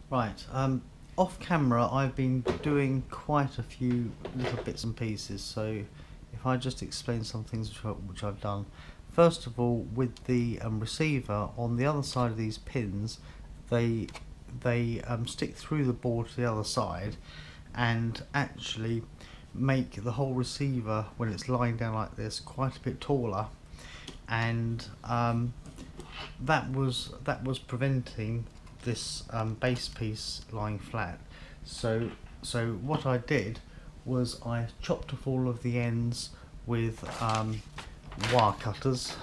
Right, off camera I've been doing quite a few little bits and pieces, so if I just explain some things which I've done. First of all, with the receiver, on the other side of these pins, they stick through the board to the other side and actually make the whole receiver, when it's lying down like this, quite a bit taller, and that was preventing this base piece lying flat. So what I did was I chopped off all of the ends with wire cutters,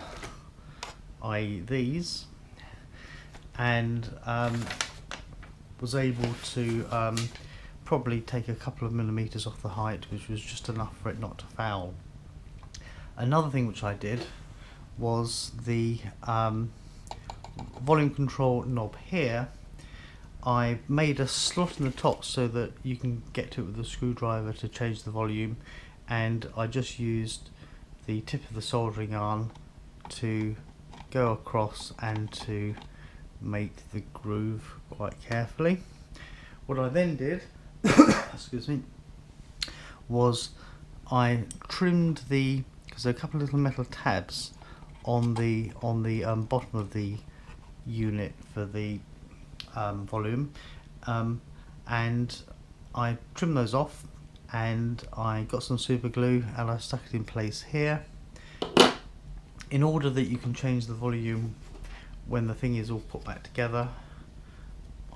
i.e. these, and was able to probably take a couple of millimeters off the height, which was just enough for it not to foul. Another thing which I did was the volume control knob here. I made a slot in the top so that you can get to it with a screwdriver to change the volume, and I just used the tip of the soldering iron to go across and to make the groove quite carefully. What I then did excuse me, was I trimmed because there are a couple of little metal tabs on the bottom of the unit for the volume, and I trimmed those off, and I got some super glue and I stuck it in place here in order that you can change the volume when the thing is all put back together.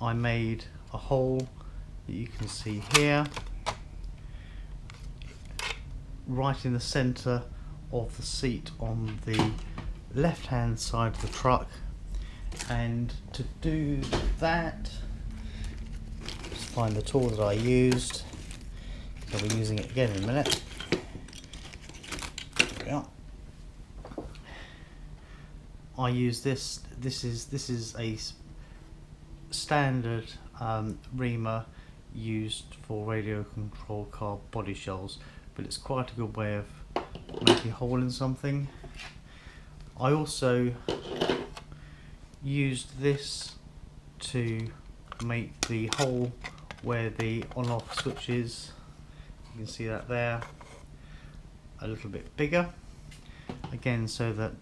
I made a hole that you can see here right in the center of the seat on the left hand side of the truck, and to do that, just find the tool that I used. I'll be using it again in a minute. There we are. I use this. This is a standard reamer used for radio control car body shells, but it's quite a good way of making a hole in something. I also used this to make the hole where the on-off switch is, you can see that there, a little bit bigger, again so that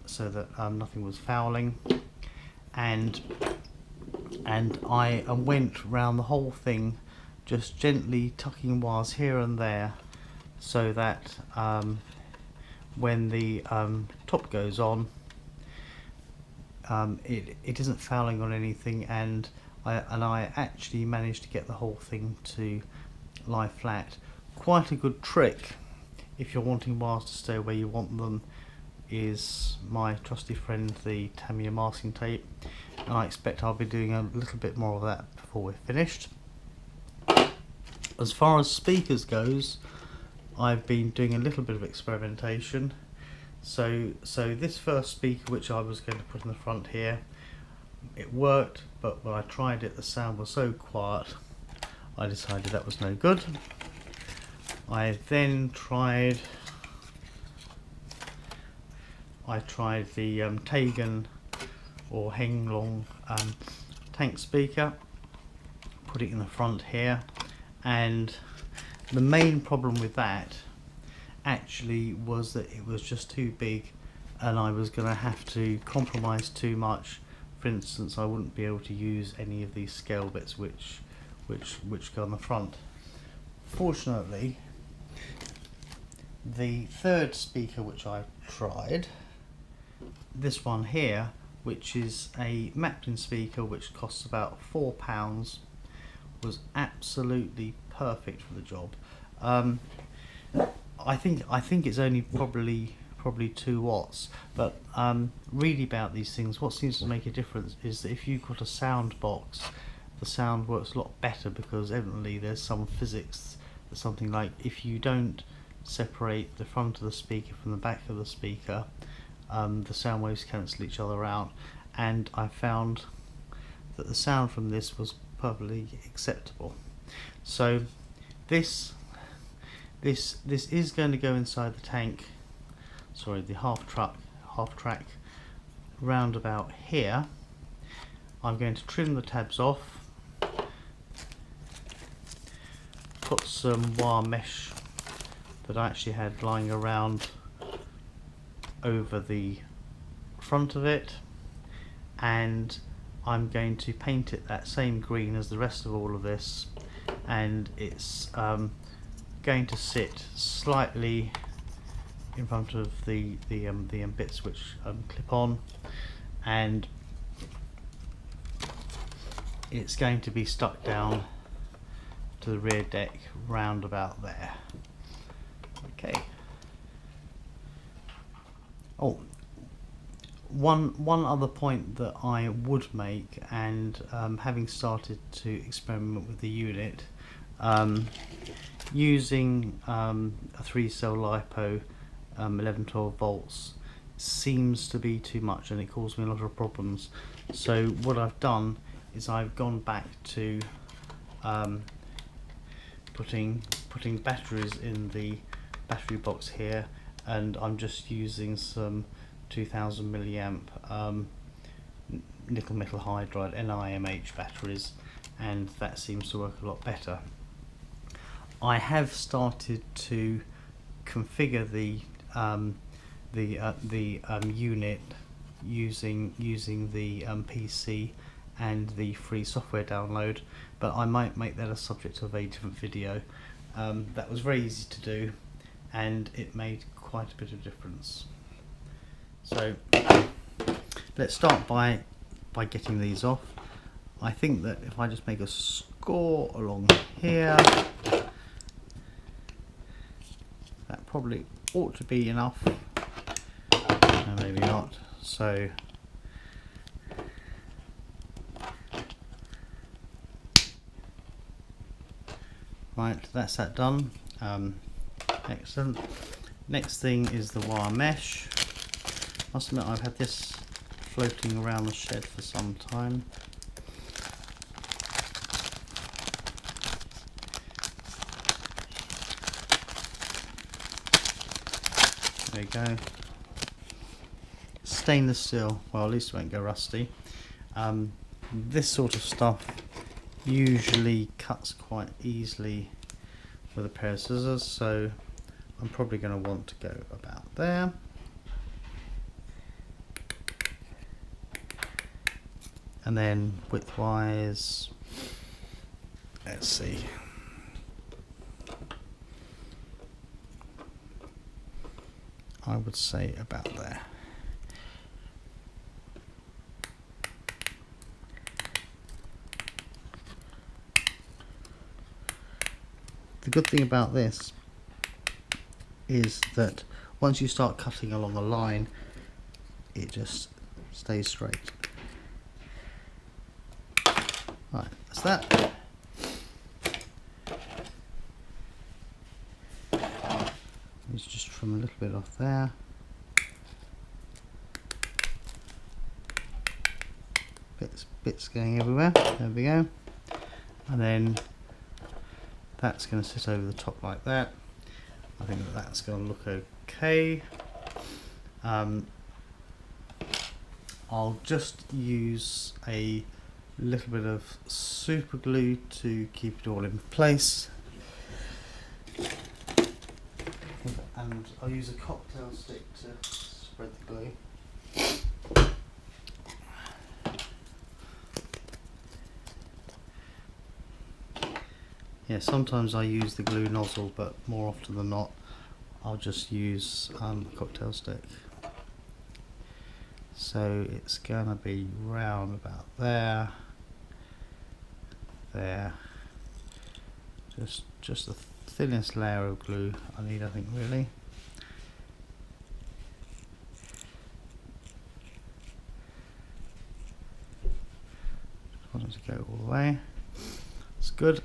nothing was fouling, and I went round the whole thing, just gently tucking wires here and there, so that when the top goes on, it isn't fouling on anything, and I actually managed to get the whole thing to lie flat. Quite a good trick if you're wanting wires to stay where you want them is my trusty friend, the Tamiya masking tape, and I expect I'll be doing a little bit more of that before we're finished. As far as speakers goes, I've been doing a little bit of experimentation. So this first speaker, which I was going to put in the front here, it worked, but when I tried it, the sound was so quiet, I decided that was no good. I then tried the Tagan or Henglong tank speaker, put it in the front here, and the main problem with that actually was that it was just too big, and I was going to have to compromise too much. For instance, I wouldn't be able to use any of these scale bits which go on the front. Fortunately, the third speaker which I tried, this one here, which is a mapped-in speaker which costs about £4, was absolutely perfect for the job. I think it's only probably 2 watts, but really about these things, what seems to make a difference is that if you've got a sound box, the sound works a lot better, because evidently there's some physics, something like if you don't separate the front of the speaker from the back of the speaker, the sound waves cancel each other out, and I found that the sound from this was perfectly acceptable. So this is going to go inside the tank, sorry, the half-track round about here. I'm going to trim the tabs off put some wire mesh that I actually had lying around over the front of it, and I'm going to paint it that same green as the rest of all of this, and it's going to sit slightly in front of the bits which clip on, and it's going to be stuck down to the rear deck round about there. Okay. Oh, one other point that I would make, and having started to experiment with the unit, using a 3-cell LiPo 11-12 volts seems to be too much, and it caused me a lot of problems. So what I've done is I've gone back to putting batteries in the battery box here, and I'm just using some 2000 milliamp nickel metal hydride NIMH batteries, and that seems to work a lot better. I have started to configure the unit using the PC and the free software download, but I might make that a subject of a different video. That was very easy to do, and it made quite a bit of difference. So let's start by getting these off. I think that if I just make a score along here, that probably ought to be enough. No, maybe not. So right, that's that done. Excellent. Next thing is the wire mesh. Must admit, I've had this floating around the shed for some time. There you go. Stainless steel. Well, at least it won't go rusty. This sort of stuff usually cuts quite easily with a pair of scissors, so I'm probably going to want to go about there. And then widthwise, let's see. I would say about there. The good thing about this is that once you start cutting along a line, it just stays straight. Right, that's that. Let's just trim a little bit off there. Bits going everywhere. There we go. And then that's going to sit over the top like that. I think that that's going to look okay. I'll just use a little bit of super glue to keep it all in place, and I'll use a cocktail stick to spread the glue. Yeah, sometimes I use the glue nozzle, but more often than not I'll just use a cocktail stick. So it's gonna be round about there, there. Just the thinnest layer of glue I need, I think, really. Just want it to go all the way. It's good.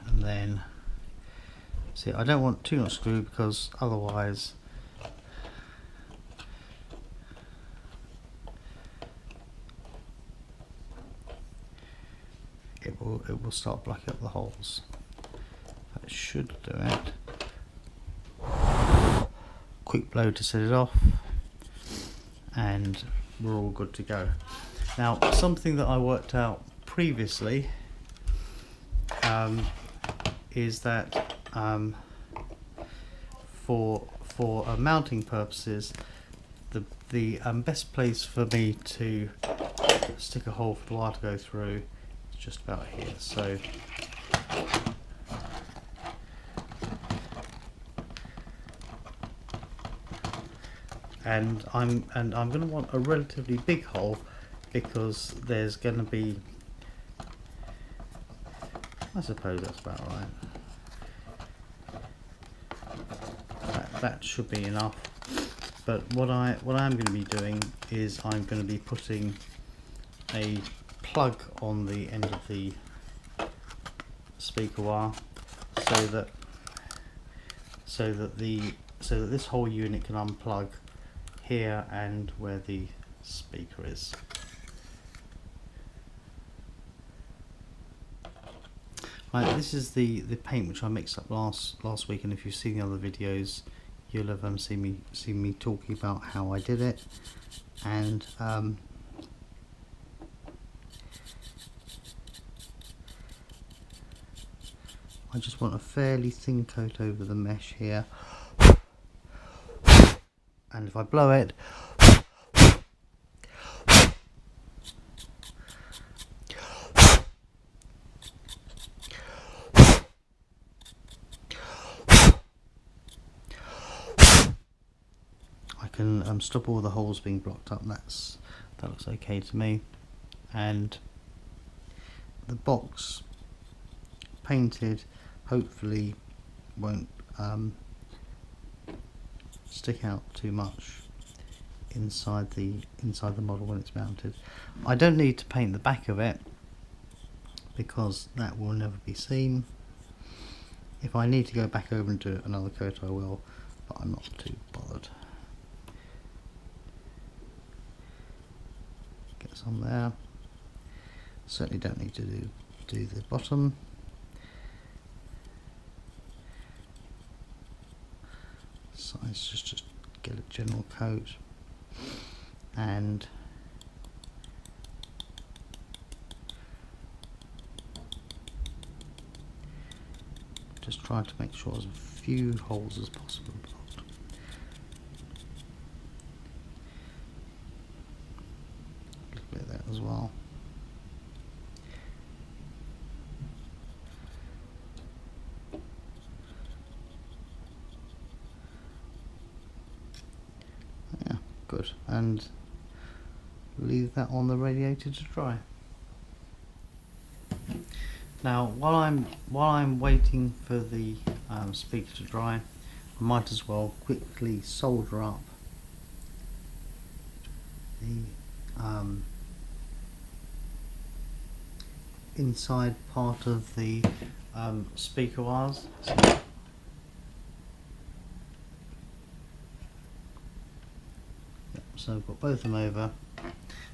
And then, see, I don't want too much glue because otherwise it will start blocking up the holes. That should do it. Quick blow to set it off, and we're all good to go. Now, something that I worked out previously is that for mounting purposes, the best place for me to stick a hole for the wire to go through is just about here. So and I'm going to want a relatively big hole, because there's going to be, I suppose that's about right. That should be enough. But what I'm going to be doing is I'm going to be putting a plug on the end of the speaker wire, so that this whole unit can unplug here and where the speaker is. Right, this is the paint which I mixed up last week, and if you've seen the other videos, you'll have seen me talking about how I did it. And I just want a fairly thin coat over the mesh here, and if I blow it, I can stop all the holes being blocked up. That looks okay to me. And the box painted hopefully won't stick out too much inside the model when it's mounted. I don't need to paint the back of it, because that will never be seen. If I need to go back over and do another coat, I will, but I'm not too bothered. Get some there. Certainly don't need to do the bottom. So it's just get a general coat, and just try to make sure there's a few holes as possible blocked. A little bit of that as well. Yeah, good. And leave that on the radiator to dry. Now, while I'm waiting for the speaker to dry, I might as well quickly solder up the inside part of the speaker wires. So I've got both of them over.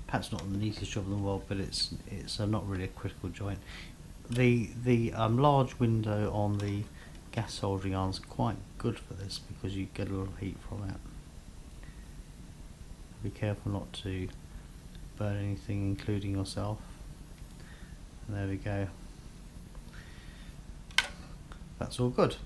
Perhaps not the neatest job in the world, but it's not really a critical joint. The large window on the gas soldering iron is quite good for this, because you get a little heat from it. Be careful not to burn anything, including yourself. And there we go. That's all good.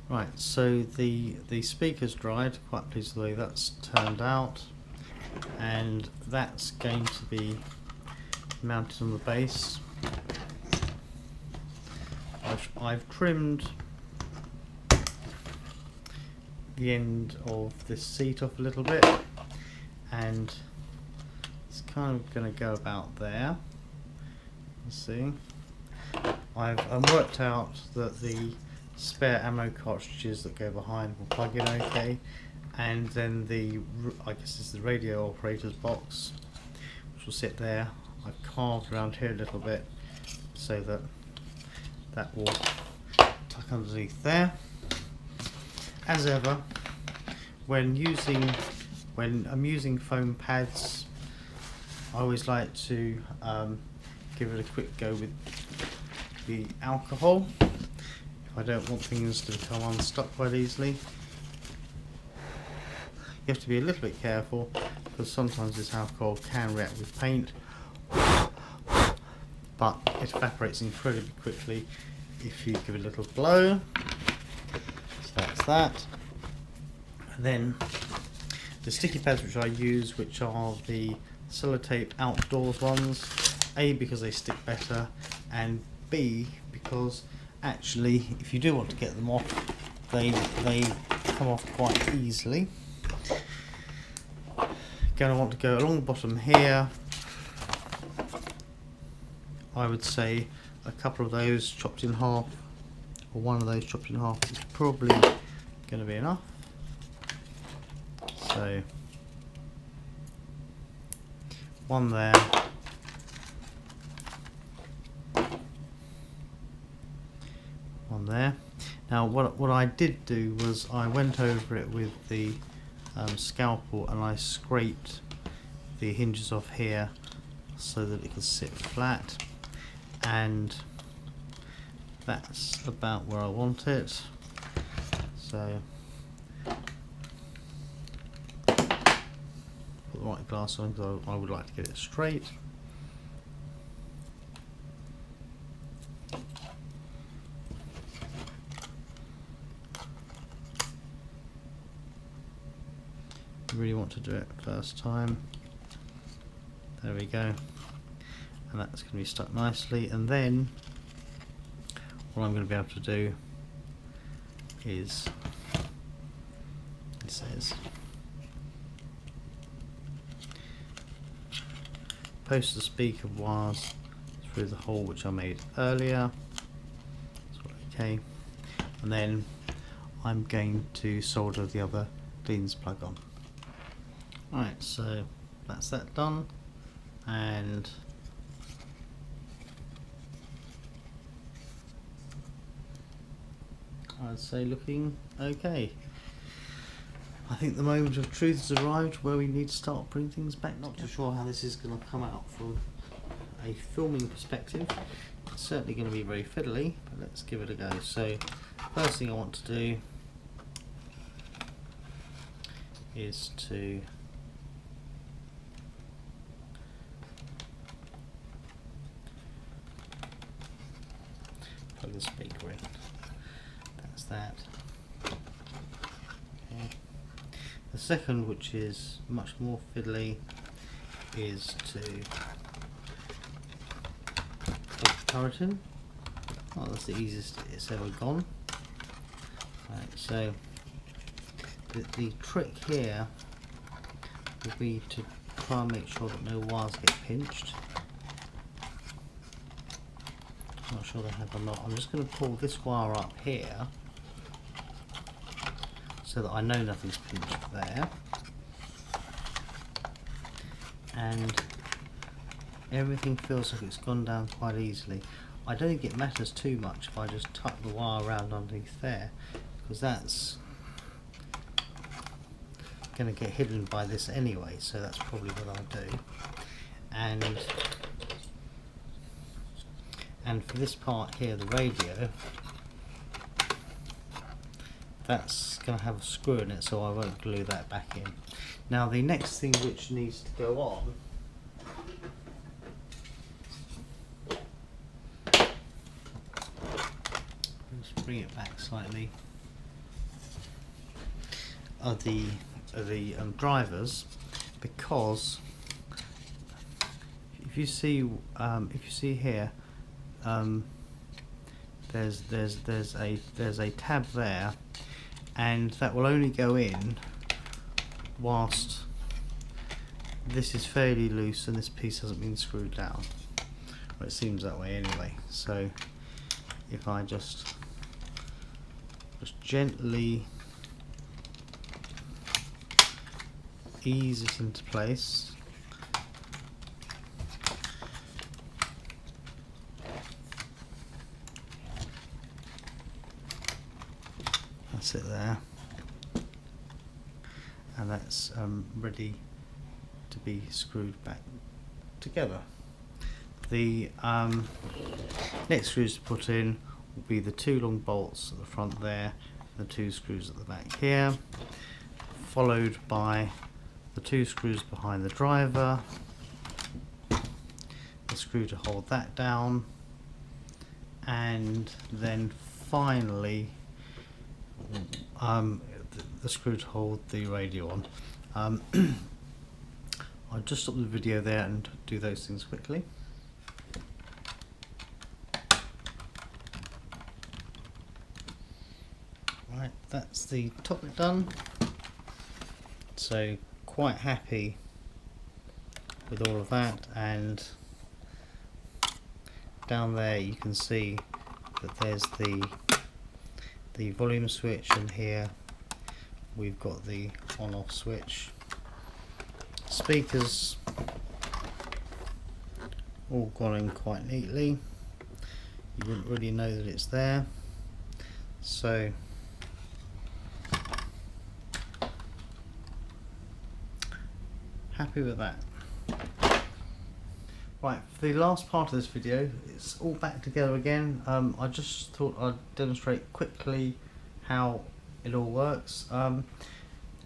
Right, so the speaker's dried. Quite pleased with the way that's turned out, and that's going to be mounted on the base. I've trimmed the end of this seat off a little bit, and it's kind of going to go about there. Let's see. I've worked out that the spare ammo cartridges that go behind will plug in okay, and then I guess this is the radio operator's box, which will sit there. I've carved around here a little bit so that will tuck underneath there. As ever, when I'm using foam pads, I always like to give it a quick go with the alcohol. I don't want things to become unstuck quite easily. You have to be a little bit careful because sometimes this alcohol can react with paint, but it evaporates incredibly quickly if you give it a little blow. So that's that. And then the sticky pads which I use, which are the sellotape outdoors ones, A, because they stick better, and B, because actually if you do want to get them off, they come off quite easily. Going to want to go along the bottom here. I would say a couple of those chopped in half, or one of those chopped in half, is probably going to be enough. So one there, one there. Now what I did do was I went over it with the scalpel and I scraped the hinges off here so that it could sit flat, and that's about where I want it. So put the right glass on because I would like to get it straight. Really want to do it first time. There we go, and that's going to be stuck nicely. And then what I'm going to be able to do is, it says post the speaker wires through the hole which I made earlier. So, okay, and then I'm going to solder the other cleans plug on. Right, so that's that done, and I'd say looking okay. I think the moment of truth has arrived where we need to start putting things back. Not too sure how this is going to come out from a filming perspective. It's certainly going to be very fiddly, but let's give it a go. So first thing I want to do is to plug the speaker in. That's that. Okay. The second, which is much more fiddly, is to plug the turret in. Oh, that's the easiest it's ever gone. Right, so the trick here will be to try and make sure that no wires get pinched. Not sure they have a lot. I'm just going to pull this wire up here so that I know nothing's pinched there, and everything feels like it's gone down quite easily. I don't think it matters too much if I just tuck the wire around underneath there, because that's going to get hidden by this anyway, so that's probably what I'll do. And for this part here, the radio, that's going to have a screw in it, so I won't glue that back in. Now the next thing which needs to go on let's bring it back slightly, are the drivers, because if you see here, there's a tab there, and that will only go in whilst this is fairly loose and this piece hasn't been screwed down. Well, it seems that way anyway. So if I just gently ease it into place, that's it there, and that's ready to be screwed back together. The next screws to put in will be the two long bolts at the front there, and the two screws at the back here. followed by the 2 screws behind the driver, the screw to hold that down, and then finally the screw to hold the radio on. I'll just stop the video there and do those things quickly. Right, that's the top bit done. So quite happy with all of that, and down there you can see that there's the volume switch, and here we've got the on-off switch. Speakers all gone in quite neatly. You wouldn't really know that it's there. So happy with that. Right, for the last part of this video, it's all back together again. I just thought I'd demonstrate quickly how it all works.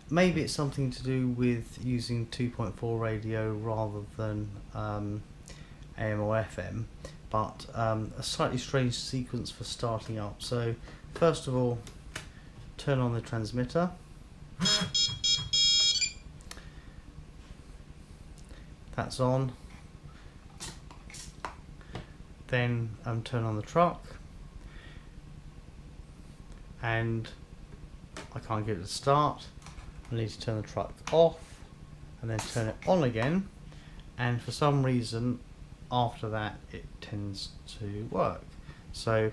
Maybe it's something to do with using 2.4 radio rather than AM or FM, but a slightly strange sequence for starting up. So first of all, turn on the transmitter. That's on. Then turn on the truck, and I can't get it to start. I need to turn the truck off and then turn it on again, and for some reason after that it tends to work. So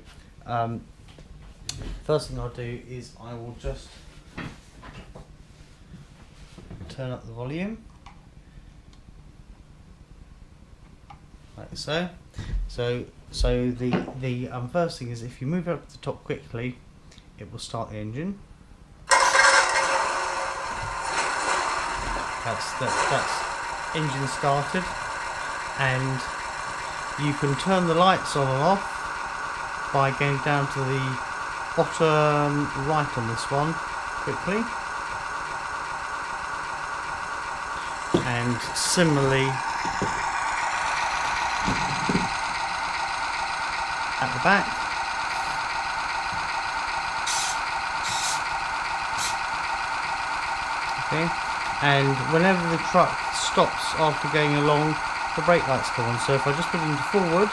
first thing I'll do is I will just turn up the volume like so. So the first thing is, if you move up to the top quickly, it will start the engine. That's engine started, and you can turn the lights on and off by going down to the bottom right on this one quickly, and similarly at the back. Okay, and whenever the truck stops after going along, the brake lights come on. So if I just put it into forward,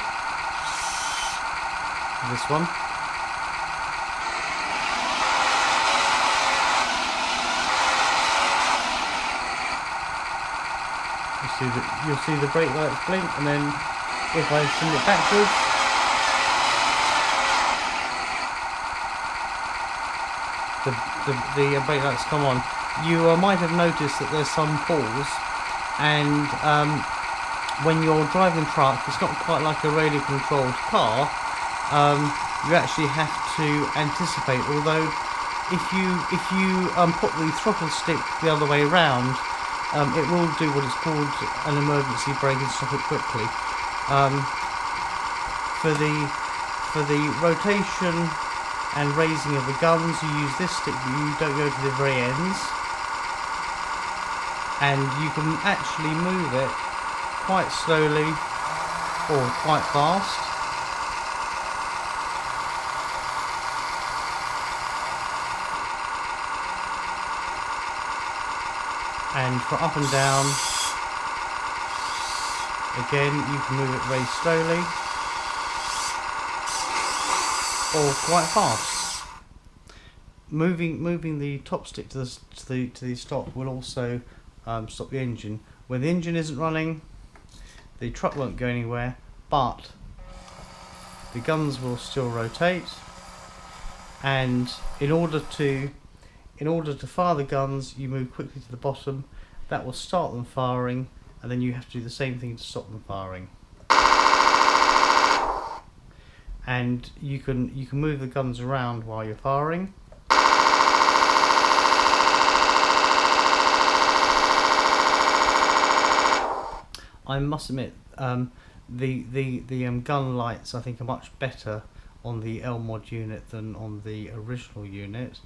this one, you'll see the brake lights blink, and then if I send it backwards, the brake lights come on. You might have noticed that there's some pause, and when you're driving a truck, it's not quite like a radio controlled car. You actually have to anticipate, although if you put the throttle stick the other way around, it will do what is called an emergency brake and stop it quickly. For the rotation and raising of the guns, you use this stick, but you don't go to the very ends, and you can actually move it quite slowly or quite fast. And for up and down, again, you can move it very slowly or quite fast. Moving the top stick to the stop will also stop the engine. When the engine isn't running, the truck won't go anywhere, but the guns will still rotate. And in order to fire the guns, you move quickly to the bottom. That will start them firing, and then you have to do the same thing to stop them firing. And you can move the guns around while you're firing. I must admit, the gun lights I think are much better on the Elmod unit than on the original unit.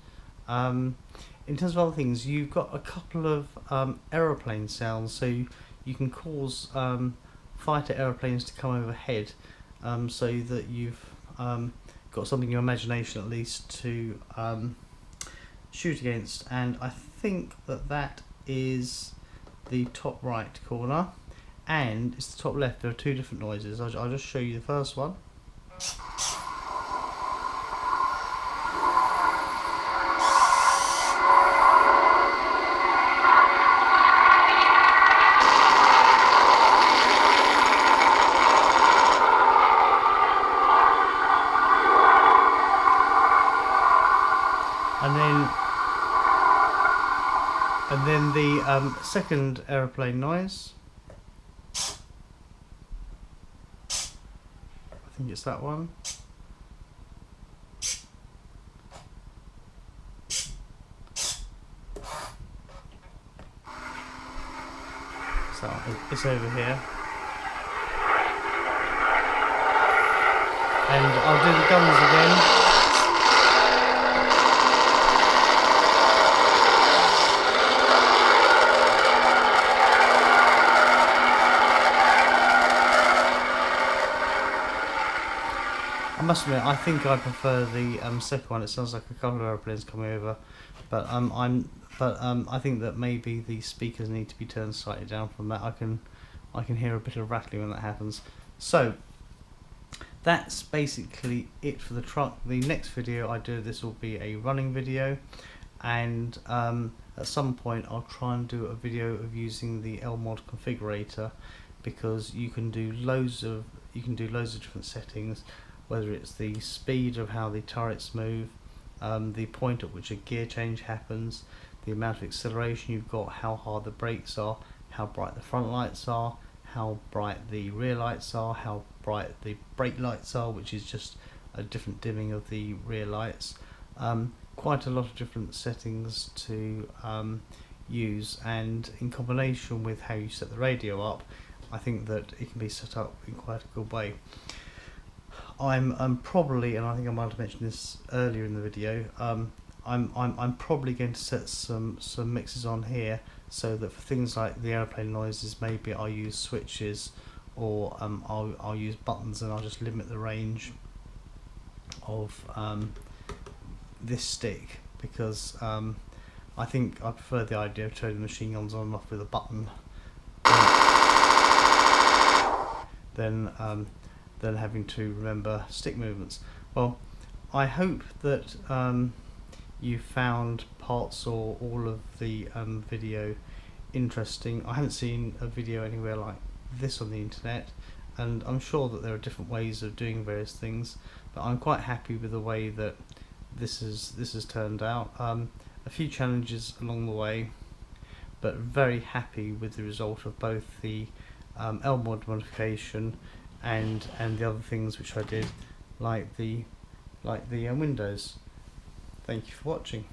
in terms of other things, you've got a couple of aeroplane sounds, so you can cause fighter aeroplanes to come overhead, so that you've got something in your imagination at least to shoot against. And I think that is the top right corner, and it's the top left. There are two different noises. I'll just show you the first one. And then the second aeroplane noise, I think it's that one. So it's over here. And I'll do the guns again. I must admit, I think I prefer the second one. It sounds like a couple of aeroplanes coming over, but I think that maybe the speakers need to be turned slightly down from that. I can hear a bit of rattling when that happens. So that's basically it for the truck. The next video I do, this will be a running video, and at some point I'll try and do a video of using the Elmod configurator, because you can do loads of different settings, whether it's the speed of how the turrets move, the point at which a gear change happens, the amount of acceleration you've got, how hard the brakes are, how bright the front lights are, how bright the rear lights are, how bright the brake lights are, which is just a different dimming of the rear lights. Quite a lot of different settings to use, and in combination with how you set the radio up, I think that it can be set up in quite a good way. I'm probably, and I think I might have mentioned this earlier in the video, I'm probably going to set some mixes on here, so that for things like the airplane noises, maybe I'll use switches, or I'll use buttons, and I'll just limit the range of this stick, because I think I prefer the idea of turning the machine guns on and off with a button than having to remember stick movements. Well, I hope that you found parts or all of the video interesting. I haven't seen a video anywhere like this on the internet, and I'm sure that there are different ways of doing various things, but I'm quite happy with the way that this has turned out. A few challenges along the way, but very happy with the result of both the Elmod modification and the other things which I did, like the windows. Thank you for watching.